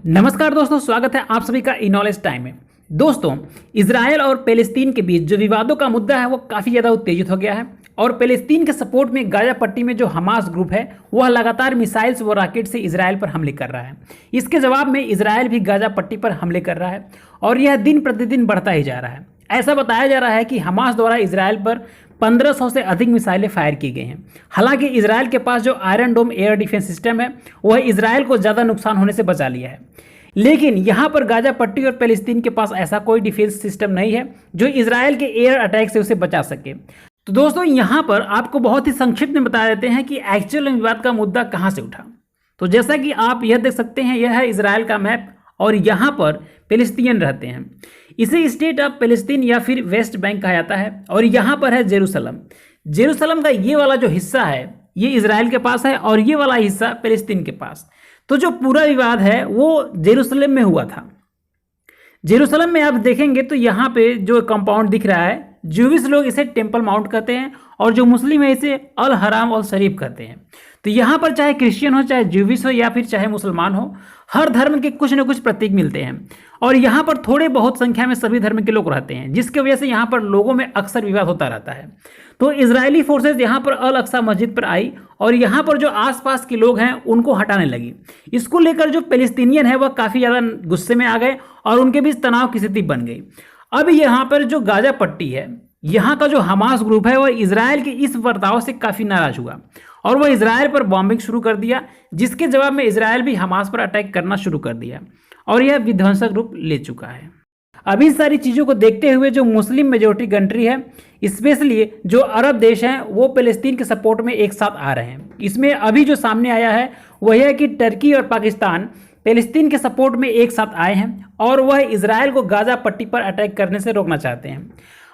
नमस्कार दोस्तों, स्वागत है आप सभी का नॉलेज टाइम में। दोस्तों, इजराइल और पैलेस्तीन के बीच जो विवादों का मुद्दा है वो काफ़ी ज़्यादा उत्तेजित हो गया है और पैलेस्तीन के सपोर्ट में गाजा पट्टी में जो हमास ग्रुप है वह लगातार मिसाइल्स व रॉकेट से इजराइल पर हमले कर रहा है। इसके जवाब में इजराइल भी गाजा पट्टी पर हमले कर रहा है और यह दिन प्रतिदिन बढ़ता ही जा रहा है। ऐसा बताया जा रहा है कि हमास द्वारा इजराइल पर 1500 से अधिक मिसाइलें फायर की गई हैं। हालांकि इजराइल के पास जो आयरन डोम एयर डिफेंस सिस्टम है वह इजराइल को ज़्यादा नुकसान होने से बचा लिया है, लेकिन यहाँ पर गाजा पट्टी और पैलेस्तीन के पास ऐसा कोई डिफेंस सिस्टम नहीं है जो इजराइल के एयर अटैक से उसे बचा सके। तो दोस्तों, यहाँ पर आपको बहुत ही संक्षिप्त में बता देते हैं कि एक्चुअल विवाद का मुद्दा कहाँ से उठा। तो जैसा कि आप यह देख सकते हैं, यह है इजराइल का मैप और यहाँ पर पैलेस्तीनियन रहते हैं। इसे स्टेट ऑफ पैलेस्तीन या फिर वेस्ट बैंक कहा जाता है और यहाँ पर है जेरूसलम। जेरूसलम का ये वाला जो हिस्सा है ये इजराइल के पास है और ये वाला हिस्सा पैलेस्तीन के पास। तो जो पूरा विवाद है वो जेरूसलम में हुआ था। जेरूसलम में आप देखेंगे तो यहाँ पे जो कंपाउंड दिख रहा है, ज्यूविश लोग इसे टेम्पल माउंट कहते हैं और जो मुस्लिम है इसे अल हराम और शरीफ कहते हैं। तो यहाँ पर चाहे क्रिश्चियन हो, चाहे ज्यूविश हो या फिर चाहे मुसलमान हो, हर धर्म के कुछ न कुछ प्रतीक मिलते हैं और यहाँ पर थोड़े बहुत संख्या में सभी धर्म के लोग रहते हैं, जिसकी वजह से यहाँ पर लोगों में अक्सर विवाद होता रहता है। तो इजरायली फोर्सेज यहाँ पर अल अक्सा मस्जिद पर आई और यहाँ पर जो आसपास के लोग हैं उनको हटाने लगी। इसको लेकर जो पैलेस्तीनियन है वह काफ़ी ज़्यादा गुस्से में आ गए और उनके बीच तनाव की स्थिति बन गई। अब यहाँ पर जो गाजा पट्टी है, यहाँ का जो हमास ग्रुप है वह इजराइल के इस बर्ताव से काफ़ी नाराज हुआ और वह इजराइल पर बॉम्बिंग शुरू कर दिया, जिसके जवाब में इजराइल भी हमास पर अटैक करना शुरू कर दिया और यह विध्वंसक रूप ले चुका है। अब इन सारी चीज़ों को देखते हुए जो मुस्लिम मेजोरिटी कंट्री है, स्पेशली जो अरब देश हैं, वो पैलेस्तीन के सपोर्ट में एक साथ आ रहे हैं। इसमें अभी जो सामने आया है वह है कि टर्की और पाकिस्तान पैलेस्तीन के सपोर्ट में एक साथ आए हैं और वह इजराइल को गाजा पट्टी पर अटैक करने से रोकना चाहते हैं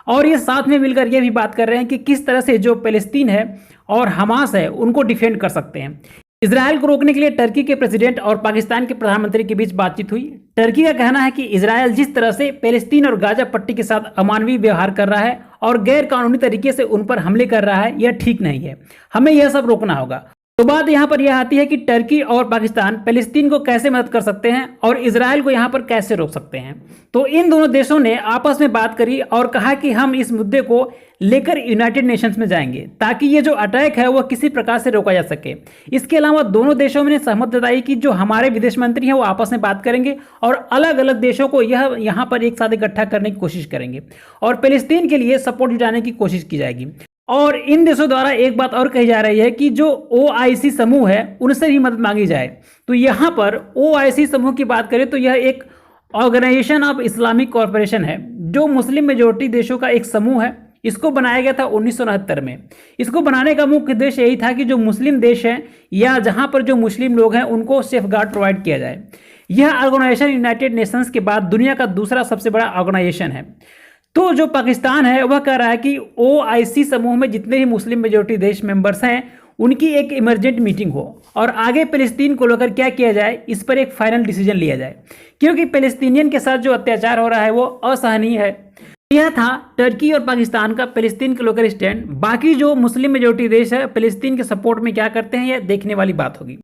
और ये साथ में मिलकर ये भी बात कर रहे हैं कि किस तरह से जो पैलेस्तीन है और हमास है उनको डिफेंड कर सकते हैं। इजराइल को रोकने के लिए टर्की के प्रेसिडेंट और पाकिस्तान के प्रधानमंत्री के बीच बातचीत हुई। टर्की का कहना है कि इजराइल जिस तरह से पैलेस्तीन और गाजा पट्टी के साथ अमानवीय व्यवहार कर रहा है और गैर कानूनी तरीके से उन पर हमले कर रहा है, यह ठीक नहीं है, हमें यह सब रोकना होगा। तो बात यहाँ पर यह आती है कि टर्की और पाकिस्तान पैलेस्तीन को कैसे मदद कर सकते हैं और इजराइल को यहाँ पर कैसे रोक सकते हैं। तो इन दोनों देशों ने आपस में बात करी और कहा कि हम इस मुद्दे को लेकर यूनाइटेड नेशंस में जाएंगे ताकि ये जो अटैक है वह किसी प्रकार से रोका जा सके। इसके अलावा दोनों देशों ने सहमति जताई कि जो हमारे विदेश मंत्री हैं वो आपस में बात करेंगे और अलग अलग देशों को यहाँ पर एक साथ इकट्ठा करने की कोशिश करेंगे और पैलेस्तीन के लिए सपोर्ट जुटाने की कोशिश की जाएगी। और इन देशों द्वारा एक बात और कही जा रही है कि जो OIC समूह है उनसे भी मदद मांगी जाए। तो यहाँ पर OIC समूह की बात करें तो यह एक ऑर्गेनाइजेशन ऑफ इस्लामिक कॉरपोरेशन है जो मुस्लिम मेजोरिटी देशों का एक समूह है। इसको बनाया गया था 1969 में। इसको बनाने का मुख्य उद्देश्य यही था कि जो मुस्लिम देश हैं या जहाँ पर जो मुस्लिम लोग हैं उनको सेफ गार्ड प्रोवाइड किया जाए। यह ऑर्गेनाइजेशन यूनाइटेड नेशंस के बाद दुनिया का दूसरा सबसे बड़ा ऑर्गेनाइजेशन है। तो जो पाकिस्तान है वह कह रहा है कि OIC समूह में जितने भी मुस्लिम मेजोरिटी देश मेंबर्स हैं उनकी एक इमरजेंट मीटिंग हो और आगे पैलेस्तीन को लेकर क्या किया जाए इस पर एक फाइनल डिसीजन लिया जाए, क्योंकि पैलेस्तीनियन के साथ जो अत्याचार हो रहा है वो असहनीय है। यह था टर्की और पाकिस्तान का पैलेस्तीन को लेकर स्टैंड। बाकी जो मुस्लिम मेजोरिटी देश है पैलेस्तीन के सपोर्ट में क्या करते हैं यह देखने वाली बात होगी।